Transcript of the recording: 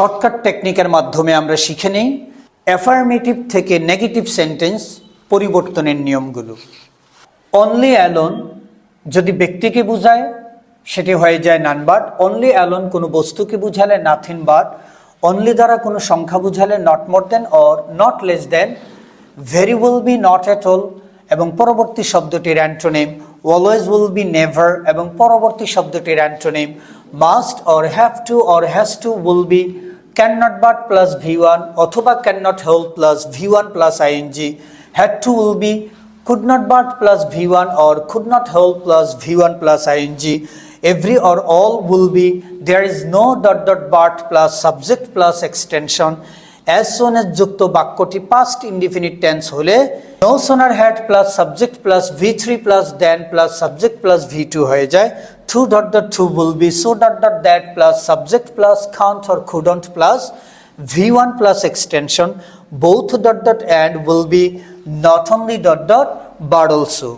Shortcut টেকনিকের মাধ্যমে আমরা শিখে নেই অ্যাফার্মেটিভ থেকে নেগেটিভ সেন্টেন্স পরিবর্তনের নিয়মগুলো। অনলি অ্যালোন যদি ব্যক্তিকে বোঝায় সেটি হয়ে যায় নান বাট। অনলি অ্যালোন কোনো বস্তুকে বুঝালে নাথিং বাট। অনলি দ্বারা কোনো সংখ্যা বুঝালে not more than or not less than. Very will be not at all এবং পরবর্তী শব্দটির antonym. Always will be never এবং পরবর্তী শব্দটির antonym. Must or have to or has to will be can not but plus V1 অথবা can not help plus V1 plus ING. Had to will be could not but plus V1 or could not help plus V1 plus ing. Every or all will be there is no dot dot but plus subject plus extension. As soon as যুক্ত বাক্যটি past indefinite tense হলে no sooner had plus subject plus V3 plus than plus subject plus V2 হয়ে যায়। to dot dot to will be so dot dot that plus subject plus can't or couldn't plus V1 plus extension. Both dot dot and will be not only dot dot but also.